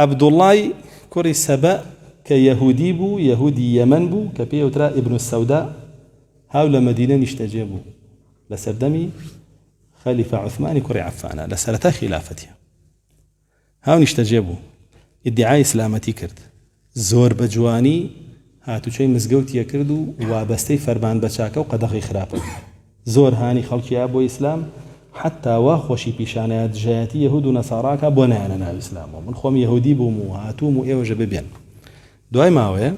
عبد الله كوري سبأ كيهودي بو يهودي يمن بو كبيوترا ابن السوداء هاول مدينة نشتجبوا لسردمي خليفة عثمان كوري عفانا لسرتا خلافتها هاو نشتجبوا ادعاء اسلامتي كرد زور بجواني هاتو شي مزگەوت يكردو وابستي فرمان بچاكا وقدغي خرابا زور هاني خلقيا بو اسلام حتى واخوشي بيشانات جاياتي يهود ونصاراكا بونانا ناو اسلام من خوم يهودي بومو هاتومو ايوجا ببين دوای ماوه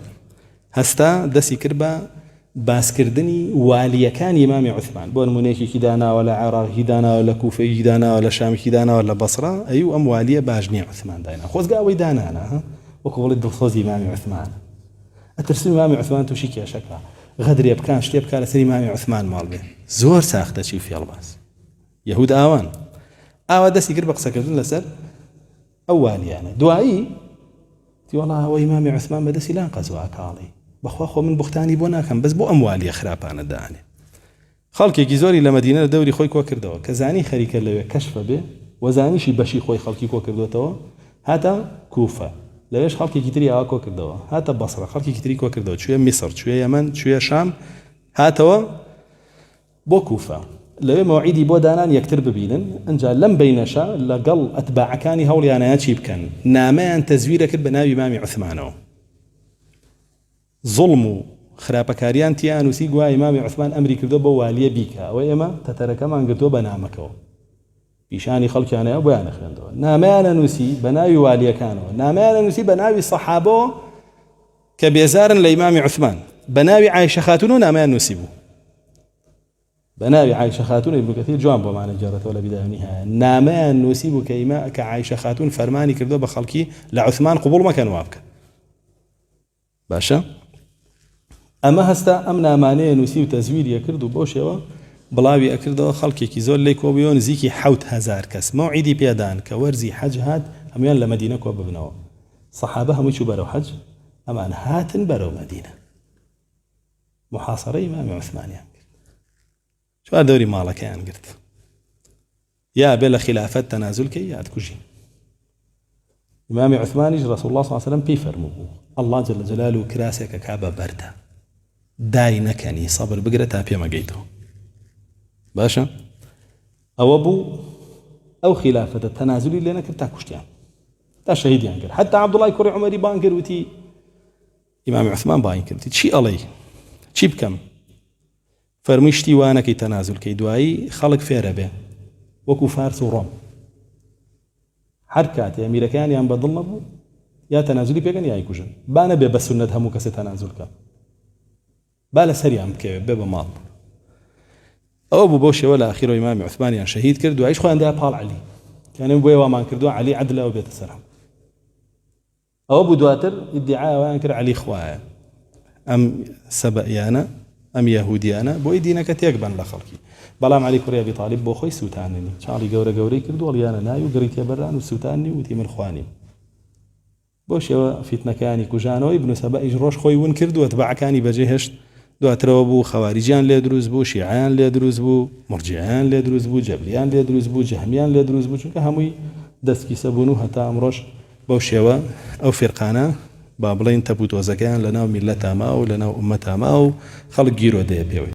هستا دسي كربا باسكردني والي كان امام عثمان بون منيكي كدانا ولا عراق كدانا ولا كوفه كدانا ولا شام كدانا ولا بصره ايو ام واليه باجني عثمان داينا خوز قاوي دانا انا وكول الدخوزي امام عثمان اترسم امام عثمان توشيك يا شكا غدر يبكان شتي بكا لسري امام عثمان مال به زور ساخته شي في الباس يهود اوان اوا دسي كربا قسكردن لسر اولي يعني دعائي والله هو امام عثمان بدسي لا قزوا كالي بخوا من بختاني بونا كان بس بو اموالي خرابانه داني خلقي كيزوري لمدينه دوري خوي كو كردو كزاني خريكه لو كشف به وزاني شي بشي خوي خلقي كو كردو تو هذا كوفه ليش خلقي كتري اكو كردو هذا بصره خلقي كتري كو كردو شويه مصر شويه يمن شويه شام هاتوا بو كوفه لو موعدي بو دانان يكتر ببينن انجا لم بينشا لقل اتباع كاني هولي انا ياتشيب كان نامان تزويرك بناوي امام عثمان ظلم خرابكاريان تيان وسيقوا امام عثمان امري كردو بواليه بيكا واما تترك ما قلتو بنامكو بيشاني خلق انا ابو انا خندو نامان نسي بناوي واليه كانوا نامان نسي بناوي صحابه كبيزار لامام عثمان بناوي عائشه خاتون نامان نسيبو بناوي عائشة خاتون ابن كثير جوان بمعنى جارة ولا بداية ونهاية نامان نسيب كيما كعائشة خاتون فرماني كردو بخلقي لعثمان قبول ما كان وابك باشا اما هستا ام ناماني نسيب تزوير يكردو بوشيوا بلاوي اكردو خلقي كي زول ليكو بيون زيكي 7000 كس موعدي بيدان كورزي حج هات هميان لمدينة كوب بنوا صحابها مشو برو حج اما هاتن برو مدينة محاصرة امام عثمان يعني شو دوري مالك يعني قلت يا بلا خلافات تنازل كي يا تكوجي امام عثمان رسول الله صلى الله عليه وسلم بيفرمو الله جل جلاله كراسك كعبه برده داينكني صبر بقرتها في مقيته باشا او ابو او خلافه التنازل اللي انا كنت كشتيان تا شهيد يعني حتى عبد الله كوري عمري بانكر وتي امام عثمان بانكر شي علي شي بكم فرمشتي وانا كي تنازل كي دواي خلق فيره به وكو فارس وروم حركات يا امريكان يا بدلنبو يا تنازلي بيغن يا يكوجن بانا به بسنه همو كس تنازل كا بالا سريع مكي به مال او ابو بوشه ولا اخير امام عثمان يعني شهيد كرد وعيش خو عندها بال علي كان بو وما كردو علي عدل او بيت سرهم او ابو دواتر ادعاء وانكر علي خواه ام سبأيانا ام يهوديانا بو دينك تيقبن لخلقي بلام علي كوري ابي طالب بو خوي سوتانني شالي غوري كردو وليانا نايو قريت بران وسوتاني وتي من خواني بوش فتنه كاني كوجانو ابن سبأ يجروش خوي ون كردو اتبع كاني بجهشت دو اتربو خوارجيان لي دروز بو شيعان لي دروز بو مرجعان لي دروز بو جبريان لي دروز بو جهميان لي دروز بو چونك هموي دسكي سبونو حتى امروش بوشيوا او فرقانا بابلين تبوت وزكان لنا ملتا ما ولنا امتا ما خلق جيرو دي بيوي